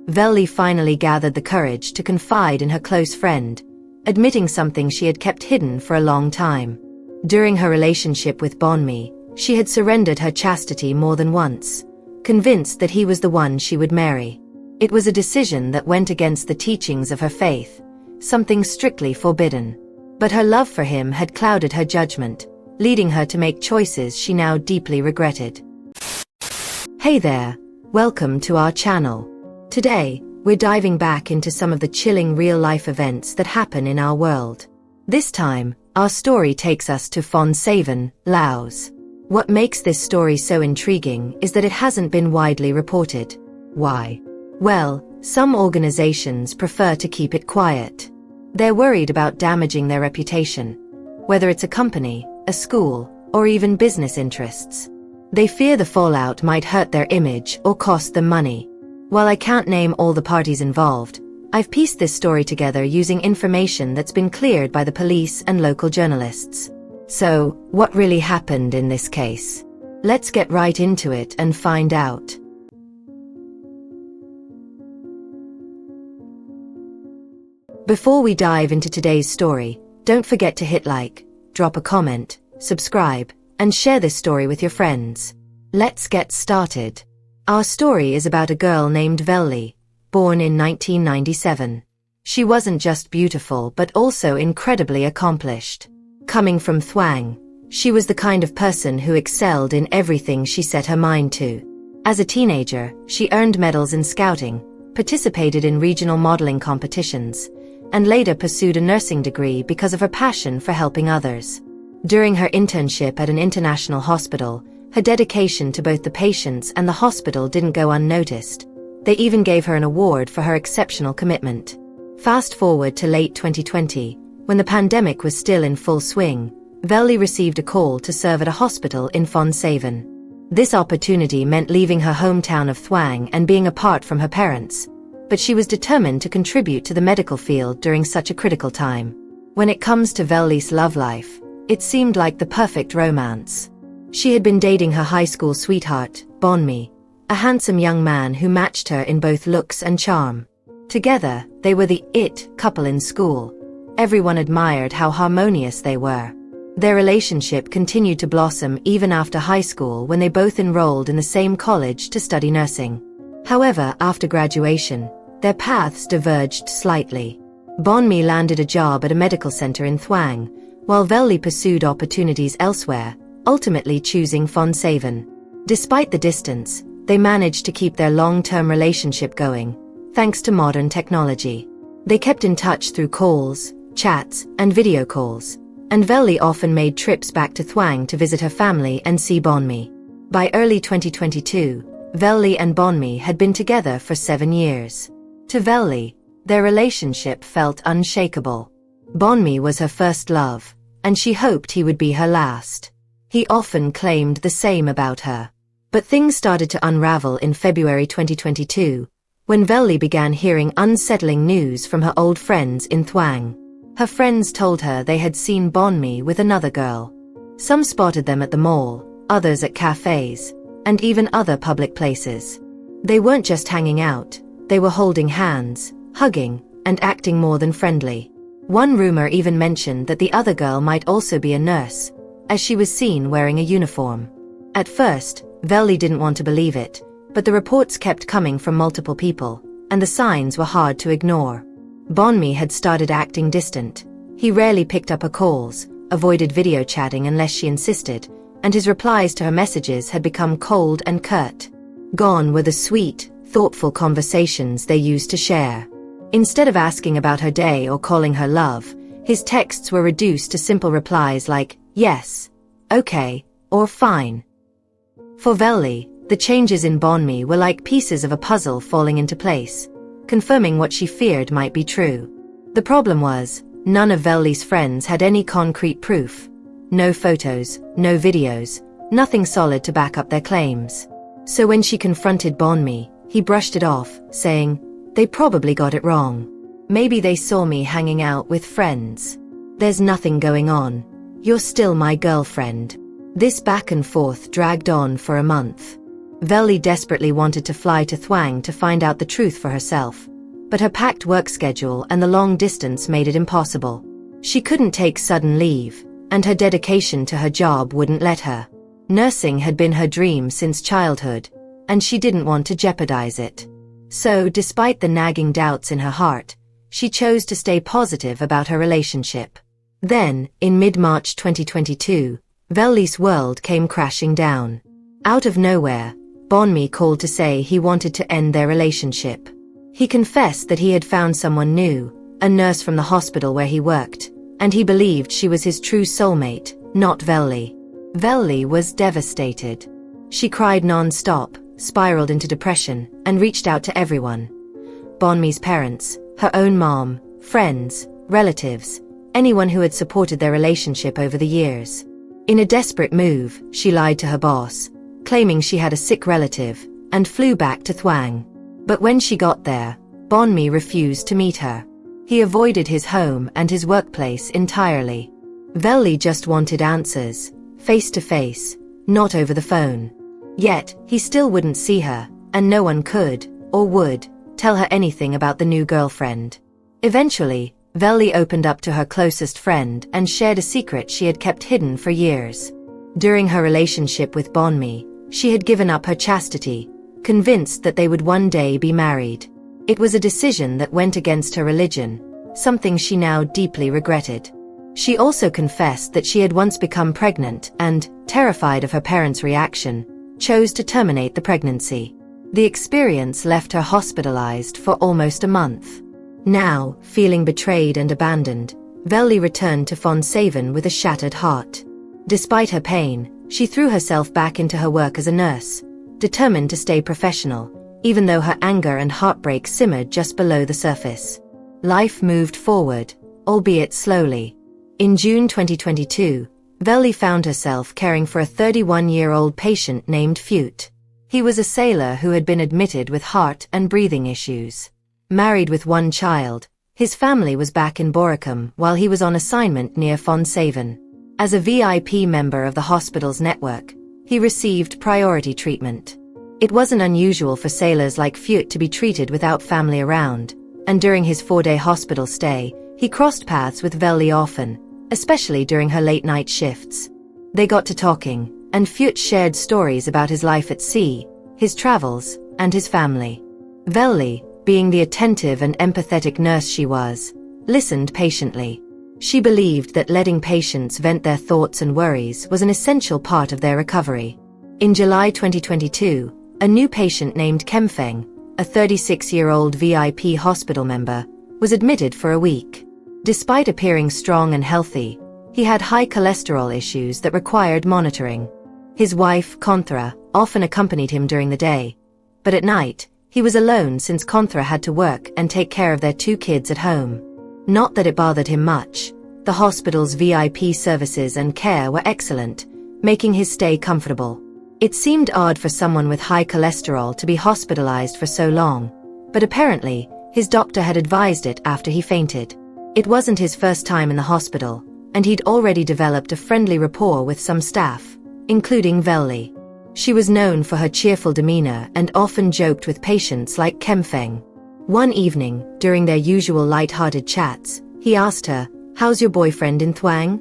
Veli finally gathered the courage to confide in her close friend, admitting something she had kept hidden for a long time. During her relationship with Bonmi, she had surrendered her chastity more than once, convinced that he was the one she would marry. It was a decision that went against the teachings of her faith, something strictly forbidden. But her love for him had clouded her judgment, leading her to make choices she now deeply regretted. Hey there, welcome to our channel. Today, we're diving back into some of the chilling real-life events that happen in our world. This time, our story takes us to Phon Savan, Laos. What makes this story so intriguing is that it hasn't been widely reported. Why? Well, some organizations prefer to keep it quiet. They're worried about damaging their reputation, whether it's a company, a school, or even business interests. They fear the fallout might hurt their image or cost them money. While I can't name all the parties involved, I've pieced this story together using information that's been cleared by the police and local journalists. So, what really happened in this case? Let's get right into it and find out. Before we dive into today's story, don't forget to hit like, drop a comment, subscribe, and share this story with your friends. Let's get started. Our story is about a girl named Veli, born in 1997. She wasn't just beautiful but also incredibly accomplished. Coming from Thuang, she was the kind of person who excelled in everything she set her mind to. As a teenager, she earned medals in scouting, participated in regional modeling competitions, and later pursued a nursing degree because of her passion for helping others. During her internship at an international hospital, her dedication to both the patients and the hospital didn't go unnoticed. They even gave her an award for her exceptional commitment. Fast forward to late 2020, when the pandemic was still in full swing, Veli received a call to serve at a hospital in Phon Savan. This opportunity meant leaving her hometown of Thuang and being apart from her parents, but she was determined to contribute to the medical field during such a critical time. When it comes to Veli's love life, it seemed like the perfect romance. She had been dating her high school sweetheart, Bonmi, a handsome young man who matched her in both looks and charm. Together, they were the it couple in school. Everyone admired how harmonious they were. Their relationship continued to blossom even after high school when they both enrolled in the same college to study nursing. However, after graduation, their paths diverged slightly. Bonmi landed a job at a medical center in Thuang, while Veli pursued opportunities elsewhere, ultimately choosing Phon Savan. Despite the distance, they managed to keep their long-term relationship going, thanks to modern technology. They kept in touch through calls, chats, and video calls, and Veli often made trips back to Thuang to visit her family and see Bonmi. By early 2022, Veli and Bonmi had been together for 7 years. To Veli, their relationship felt unshakable. Bonmi was her first love, and she hoped he would be her last. He often claimed the same about her. But things started to unravel in February 2022, when Veli began hearing unsettling news from her old friends in Thuang. Her friends told her they had seen Bonmi with another girl. Some spotted them at the mall, others at cafes, and even other public places. They weren't just hanging out, they were holding hands, hugging, and acting more than friendly. One rumor even mentioned that the other girl might also be a nurse, as she was seen wearing a uniform. At first, Veli didn't want to believe it, but the reports kept coming from multiple people, and the signs were hard to ignore. Bonmi had started acting distant. He rarely picked up her calls, avoided video chatting unless she insisted, and his replies to her messages had become cold and curt. Gone were the sweet, thoughtful conversations they used to share. Instead of asking about her day or calling her love, his texts were reduced to simple replies like, yes, okay, or fine. For Veli, the changes in Bonmi were like pieces of a puzzle falling into place, confirming what she feared might be true. The problem was, none of Veli's friends had any concrete proof. No photos, no videos, nothing solid to back up their claims. So when she confronted Bonmi, he brushed it off, saying, "They probably got it wrong. Maybe they saw me hanging out with friends. There's nothing going on. You're still my girlfriend." This back and forth dragged on for a month. Veli desperately wanted to fly to Thwang to find out the truth for herself, but her packed work schedule and the long distance made it impossible. She couldn't take sudden leave, and her dedication to her job wouldn't let her. Nursing had been her dream since childhood, and she didn't want to jeopardize it. So, despite the nagging doubts in her heart, she chose to stay positive about her relationship. Then, in mid-March 2022, Veli's world came crashing down. Out of nowhere, Bonmi called to say he wanted to end their relationship. He confessed that he had found someone new, a nurse from the hospital where he worked, and he believed she was his true soulmate, not Veli. Veli was devastated. She cried non-stop, spiraled into depression, and reached out to everyone. Bonmi's parents, her own mom, friends, relatives, anyone who had supported their relationship over the years. In a desperate move, she lied to her boss, claiming she had a sick relative, and flew back to Thwang. But when she got there, Bonmi refused to meet her. He avoided his home and his workplace entirely. Veli just wanted answers, face to face, not over the phone. Yet, he still wouldn't see her, and no one could, or would, tell her anything about the new girlfriend. Eventually, Veli opened up to her closest friend and shared a secret she had kept hidden for years. During her relationship with Bonmi, she had given up her chastity, convinced that they would one day be married. It was a decision that went against her religion, something she now deeply regretted. She also confessed that she had once become pregnant and, terrified of her parents' reaction, chose to terminate the pregnancy. The experience left her hospitalized for almost a month. Now, feeling betrayed and abandoned, Veli returned to Fonshaven with a shattered heart. Despite her pain, she threw herself back into her work as a nurse, determined to stay professional, even though her anger and heartbreak simmered just below the surface. Life moved forward, albeit slowly. In June 2022, Veli found herself caring for a 31-year-old patient named Fute. He was a sailor who had been admitted with heart and breathing issues. Married with one child, his family was back in Boracay while he was on assignment near Fonshaven. As a VIP member of the hospital's network, he received priority treatment. It wasn't unusual for sailors like Fute to be treated without family around, and during his 4-day hospital stay, he crossed paths with Veli often, especially during her late-night shifts. They got to talking, and Fute shared stories about his life at sea, his travels, and his family. Veli, being the attentive and empathetic nurse she was, listened patiently. She believed that letting patients vent their thoughts and worries was an essential part of their recovery. In July 2022, a new patient named Kemfeng, a 36-year-old VIP hospital member, was admitted for a week. Despite appearing strong and healthy, he had high cholesterol issues that required monitoring. His wife, Conthra, often accompanied him during the day, but at night, he was alone since Conthra had to work and take care of their 2 kids at home. Not that it bothered him much. The hospital's VIP services and care were excellent, making his stay comfortable. It seemed odd for someone with high cholesterol to be hospitalized for so long, but apparently, his doctor had advised it after he fainted. It wasn't his first time in the hospital, and he'd already developed a friendly rapport with some staff, including Veli. She was known for her cheerful demeanor and often joked with patients like Kemfeng. One evening, during their usual light-hearted chats, he asked her, "How's your boyfriend in Thwang?"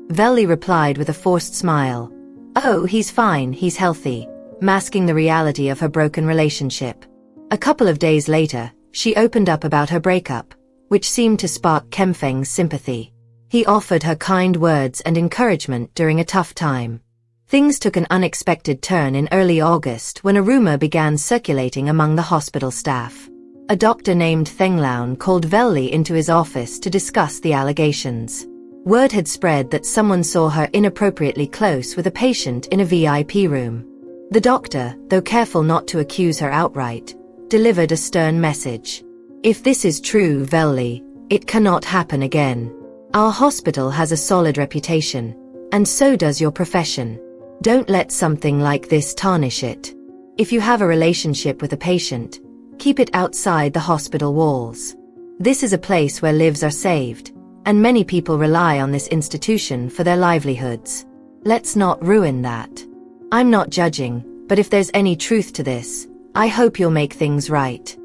Veli replied with a forced smile, "Oh, he's fine, he's healthy," masking the reality of her broken relationship. A couple of days later, she opened up about her breakup, which seemed to spark Kemfeng's sympathy. He offered her kind words and encouragement during a tough time. Things took an unexpected turn in early August when a rumor began circulating among the hospital staff. A doctor named Thenglaun called Veli into his office to discuss the allegations. Word had spread that someone saw her inappropriately close with a patient in a VIP room. The doctor, though careful not to accuse her outright, delivered a stern message. "If this is true, Veli, it cannot happen again. Our hospital has a solid reputation, and so does your profession. Don't let something like this tarnish it. If you have a relationship with a patient, keep it outside the hospital walls. This is a place where lives are saved, and many people rely on this institution for their livelihoods. Let's not ruin that. I'm not judging, but if there's any truth to this, I hope you'll make things right.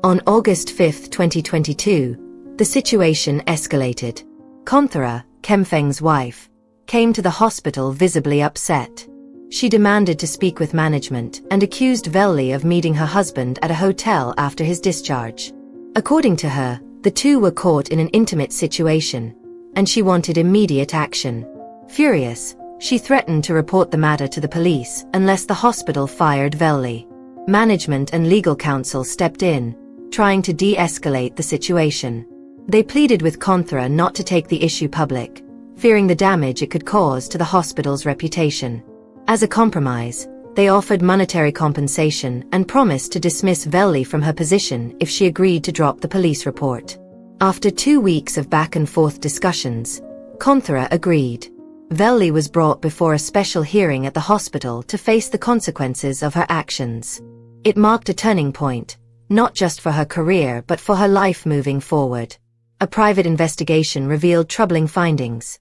On August 5, 2022, the situation escalated. Konthara, Kemfeng's wife, came to the hospital visibly upset. She demanded to speak with management and accused Velli of meeting her husband at a hotel after his discharge. According to her, the two were caught in an intimate situation, and she wanted immediate action. Furious, she threatened to report the matter to the police unless the hospital fired Velli. Management and legal counsel stepped in, trying to de-escalate the situation. They pleaded with Konthara not to take the issue public, fearing the damage it could cause to the hospital's reputation. As a compromise, they offered monetary compensation and promised to dismiss Velli from her position if she agreed to drop the police report. After 2 weeks of back-and-forth discussions, Konthara agreed. Velli was brought before a special hearing at the hospital to face the consequences of her actions. It marked a turning point, not just for her career but for her life moving forward. A private investigation revealed troubling findings.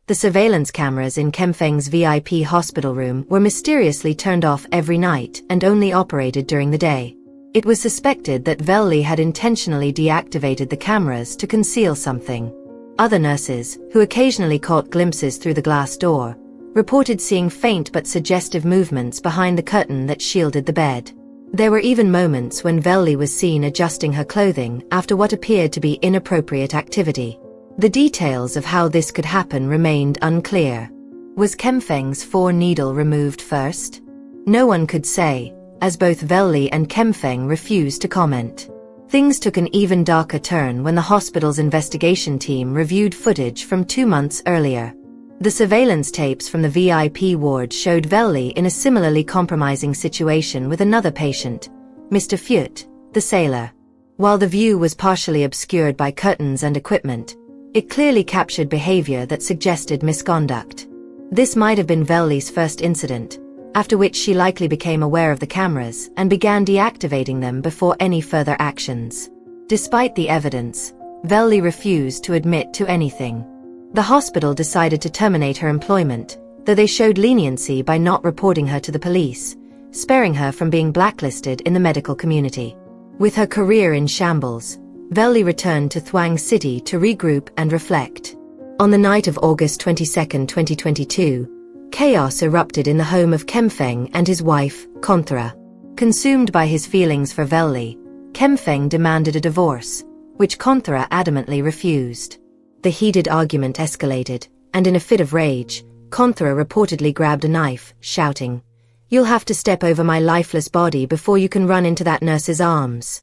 The surveillance cameras in Kemfeng's VIP hospital room were mysteriously turned off every night and only operated during the day. It was suspected that Velli had intentionally deactivated the cameras to conceal something. Other nurses, who occasionally caught glimpses through the glass door, reported seeing faint but suggestive movements behind the curtain that shielded the bed. There were even moments when Velli was seen adjusting her clothing after what appeared to be inappropriate activity. The details of how this could happen remained unclear. Was Kemfeng's 4-needle removed first? No one could say, as both Velli and Kemfeng refused to comment. Things took an even darker turn when the hospital's investigation team reviewed footage from 2 months earlier. The surveillance tapes from the VIP ward showed Velli in a similarly compromising situation with another patient, Mr. Fjut, the sailor. While the view was partially obscured by curtains and equipment, it clearly captured behavior that suggested misconduct. This might have been Velli's first incident, after which she likely became aware of the cameras and began deactivating them before any further actions. Despite the evidence, Velli refused to admit to anything. The hospital decided to terminate her employment, though they showed leniency by not reporting her to the police, sparing her from being blacklisted in the medical community. With her career in shambles, Velli returned to Thuang City to regroup and reflect. On the night of August 22, 2022, chaos erupted in the home of Kemfeng and his wife, Konthara. Consumed by his feelings for Velli, Kemfeng demanded a divorce, which Konthara adamantly refused. The heated argument escalated, and in a fit of rage, Konthara reportedly grabbed a knife, shouting, "You'll have to step over my lifeless body before you can run into that nurse's arms."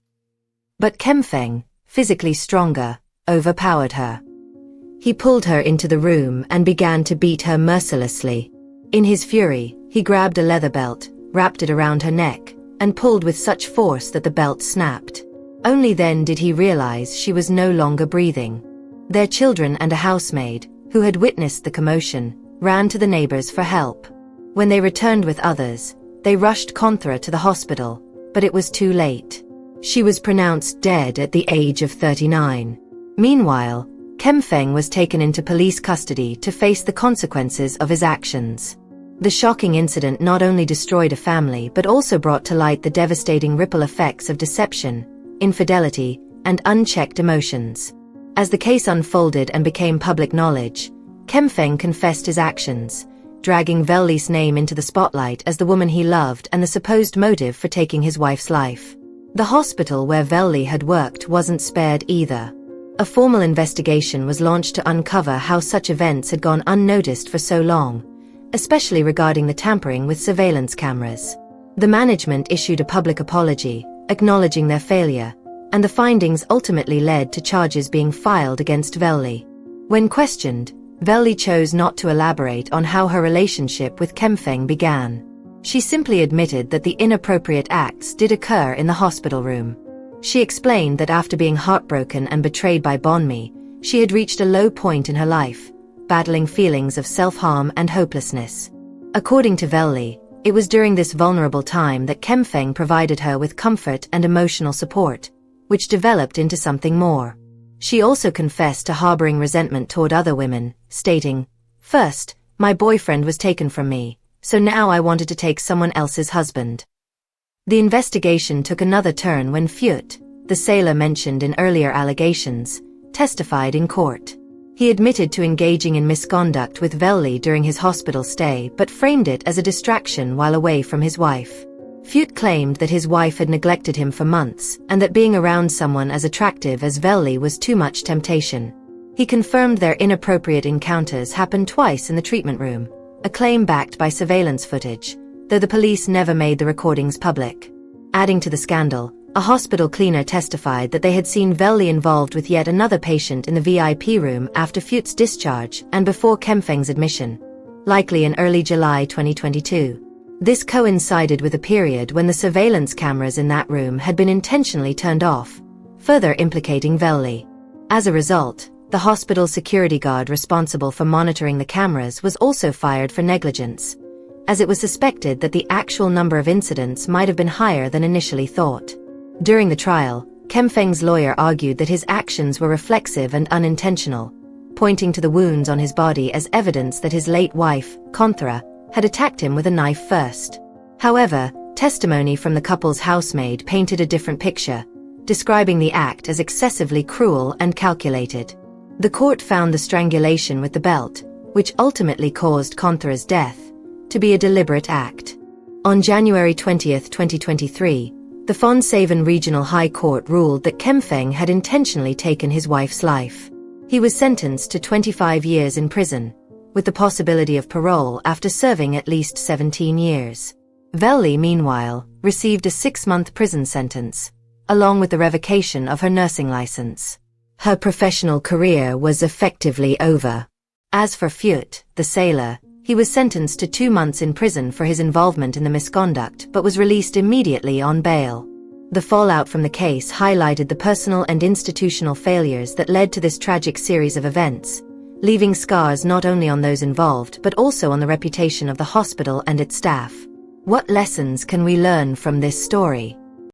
But Kemfeng, physically stronger, overpowered her. He pulled her into the room and began to beat her mercilessly. In his fury, he grabbed a leather belt, wrapped it around her neck, and pulled with such force that the belt snapped. Only then did he realize she was no longer breathing. Their children and a housemaid, who had witnessed the commotion, ran to the neighbors for help. When they returned with others, they rushed Konthara to the hospital, but it was too late. She was pronounced dead at the age of 39. Meanwhile, Kemfeng was taken into police custody to face the consequences of his actions. The shocking incident not only destroyed a family but also brought to light the devastating ripple effects of deception, infidelity, and unchecked emotions. As the case unfolded and became public knowledge, Kemfeng confessed his actions, dragging Velli's name into the spotlight as the woman he loved and the supposed motive for taking his wife's life. The hospital where Velli had worked wasn't spared either. A formal investigation was launched to uncover how such events had gone unnoticed for so long, especially regarding the tampering with surveillance cameras. The management issued a public apology, acknowledging their failure, and the findings ultimately led to charges being filed against Velli. When questioned, Velli chose not to elaborate on how her relationship with Kemfeng began. She simply admitted that the inappropriate acts did occur in the hospital room. She explained that after being heartbroken and betrayed by Bonmi, she had reached a low point in her life, battling feelings of self-harm and hopelessness. According to Velli, it was during this vulnerable time that Kemfeng provided her with comfort and emotional support, which developed into something more. She also confessed to harboring resentment toward other women, stating, "First, my boyfriend was taken from me, so now I wanted to take someone else's husband. The investigation took another turn when Fjord, the sailor mentioned in earlier allegations, testified in court. He admitted to engaging in misconduct with Veli during his hospital stay but framed it as a distraction while away from his wife. Fjord claimed that his wife had neglected him for months and that being around someone as attractive as Veli was too much temptation. He confirmed their inappropriate encounters happened twice in the treatment room, a claim backed by surveillance footage, though the police never made the recordings public. Adding to the scandal, a hospital cleaner testified that they had seen Veli involved with yet another patient in the VIP room after Fjord's discharge and before Kemfeng's admission, likely in early July 2022. This coincided with a period when the surveillance cameras in that room had been intentionally turned off, further implicating Veli. As a result, the hospital security guard responsible for monitoring the cameras was also fired for negligence, as it was suspected that the actual number of incidents might have been higher than initially thought. During the trial, Kemfeng's lawyer argued that his actions were reflexive and unintentional, pointing to the wounds on his body as evidence that his late wife, Conthra, had attacked him with a knife first. However, testimony from the couple's housemaid painted a different picture, describing the act as excessively cruel and calculated. The court found the strangulation with the belt, which ultimately caused Conthra's death, to be a deliberate act. On January 20, 2023, the Fonsaven Regional High Court ruled that Kemfeng had intentionally taken his wife's life. He was sentenced to 25 years in prison, with the possibility of parole after serving at least 17 years. Veli, meanwhile, received a 6-month prison sentence, along with the revocation of her nursing license. Her professional career was effectively over. As for Fjord, the sailor, he was sentenced to 2 months in prison for his involvement in the misconduct but was released immediately on bail. The fallout from the case highlighted the personal and institutional failures that led to this tragic series of events, leaving scars not only on those involved but also on the reputation of the hospital and its staff. What lessons can we learn from this story?